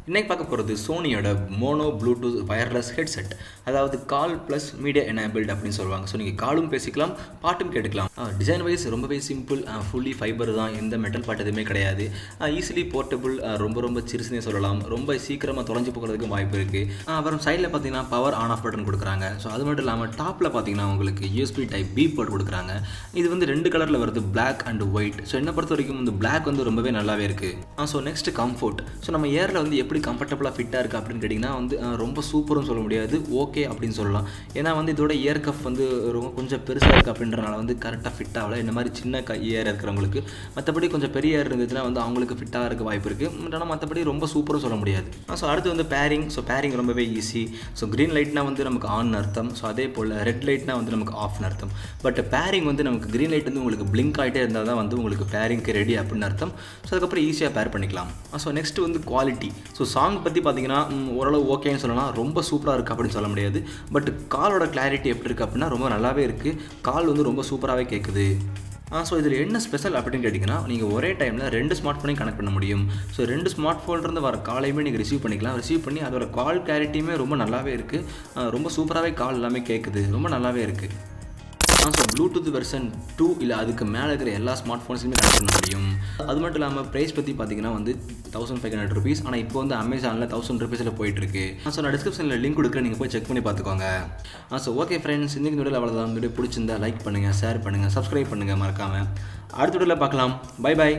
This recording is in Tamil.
இன்றைக்கி பார்க்க போகிறது சோனியோட மோனோ ப்ளூடூத் வயர்லெஸ் ஹெட்செட். அதாவது கால் ப்ளஸ் மீடியா எனேபிள்ட் அப்படின்னு சொல்லுவாங்க. ஸோ நீங்கள் காலும் பேசிக்கலாம், பாட்டும் கேட்டுக்கலாம். டிசைன் வைஸ் ரொம்பவே சிம்பிள், ஃபுல்லி ஃபைபர் தான், எந்த மெட்டல் பாட் எதுவுமே கிடையாது. ஈஸிலி போர்ட்டபுள், ரொம்ப சிறுசுனே சொல்லலாம். ரொம்ப சீக்கிரமாக தொலைஞ்சு போகிறதுக்கு வாய்ப்பு இருக்குது. அப்புறம் சைடில் பார்த்தீங்கன்னா பவர் ஆன் ஆஃப் பட்டன் கொடுக்குறாங்க. ஸோ அது மட்டும் இல்லாமல் டாப்பில் பார்த்தீங்கன்னா உங்களுக்கு யூஎஸ்பி டைப் பி போர்ட் கொடுக்குறாங்க. இது வந்து 2 கலரில் வருது, பிளாக் அண்ட் ஒயிட். ஸோ என்னை பொறுத்த வரைக்கும் இந்த பிளாக் வந்து ரொம்பவே நல்லாவே இருக்குது. So next comfort. ஸோ நம்ம ஏரில் வந்து எப்படி கம்ஃபர்டபுளாக ஃபிட்டாக இருக்குது அப்படின்னு கேட்டிங்கன்னா வந்து ரொம்ப சூப்பரும் சொல்ல முடியாது, ஓகே அப்படின்னு சொல்லலாம். ஏன்னா வந்து இதோட இயர் கஃப் வந்து ரொம்ப கொஞ்சம் பெருசாக இருக்குது அப்படின்றனால வந்து கரெக்டாக ஃபிட் ஆகலை. இந்த மாதிரி சின்ன இயர் இருக்கிறவங்களுக்கு. மற்றபடி கொஞ்சம் பெரிய இயர் இருந்துச்சுன்னா வந்து அவங்களுக்கு ஃபிட்டாக இருக்க வாய்ப்பு இருக்குது. ஆனால் மற்றபடி ரொம்ப சூப்பரும் சொல்ல முடியாது. ஸோ அடுத்து வந்து பேரிங். ஸோ பேரிங் ரொம்பவே ஈஸி. ஸோ க்ரீன் லைட்னா வந்து நமக்கு ஆன் அர்த்தம். ஸோ அதே போல் ரெட் லைட்னா வந்து நமக்கு ஆஃப்னு அர்த்தம். பட் பேரிங் வந்து நமக்கு க்ரீன் லைட் வந்து உங்களுக்கு பிளிங்க் ஆகிட்டே இருந்தால் தான் வந்து உங்களுக்கு பேரிங்க்கு ரெடி அப்படின்னு அர்த்தம். ஸோ அதுக்கப்புறம் ஈஸியாக பேர் பண்ணிக்கலாம். ஸோ நெக்ஸ்ட் வந்து குவாலிட்டி. ஸோ சாங் பற்றி பார்த்தீங்கன்னா ஓரளவு ஓகேன்னு சொல்லலாம், ரொம்ப சூப்பராக இருக்குது அப்படின்னு சொல்ல முடியாது. பட் காலோட கிளாரிட்டி எப்படி இருக்குது அப்படின்னா ரொம்ப நல்லாவே இருக்குது. கால் வந்து ரொம்ப சூப்பராகவே கேட்குது. ஸோ இதில் என்ன ஸ்பெஷல் அப்படின்னு கேட்டிங்கன்னா, நீங்கள் ஒரே டைமில் 2 ஸ்மார்ட் ஃபோனையும் கனெக்ட் பண்ண முடியும். ஸோ 2 ஸ்மார்ட் ஃபோன்லேருந்து வர காலையுமே நீங்கள் ரிசீவ் பண்ணிக்கலாம். ரிசீவ் பண்ணி அதோட கால் கிளாரிட்டியுமே ரொம்ப நல்லாவே இருக்குது. ரொம்ப சூப்பராகவே கால் எல்லாமே கேட்குது, ரொம்ப நல்லாவே இருக்குது. ஸோ ப்ளூடூத் வெர்ஷன் 2 இல்லை அதுக்கு மேலே இருக்கிற எல்லா ஸ்மார்ட் ஃபோன்ஸுமே கனெக்ட் பண்ண முடியும். அது மட்டும் இல்லாமல் ப்ரைஸ் பற்றி பார்த்தீங்கன்னா வந்து 1500 rupees. ஆனால் இப்போ வந்து அமேசானில் 1000 rupeesல போயிட்டுருக்கு. ஸோ நான் டிஸ்கிரிப்ஷனில் லிங்க் கொடுக்குறேன், நீங்கள் போய் செக் பண்ணி பார்த்துக்கோங்க. ஸோ ஓகே ஃப்ரெண்ட்ஸ், இன்றைக்கி வீடியோவில் அவ்வளோதான். வீடியோ பிடிச்சிருந்தா லைக் பண்ணுங்கள், ஷேர் பண்ணுங்கள், சப்ஸ்கிரைப் பண்ணுங்கள் மறக்காமல். அடுத்த வீடியோவில் பார்க்கலாம். Bye bye.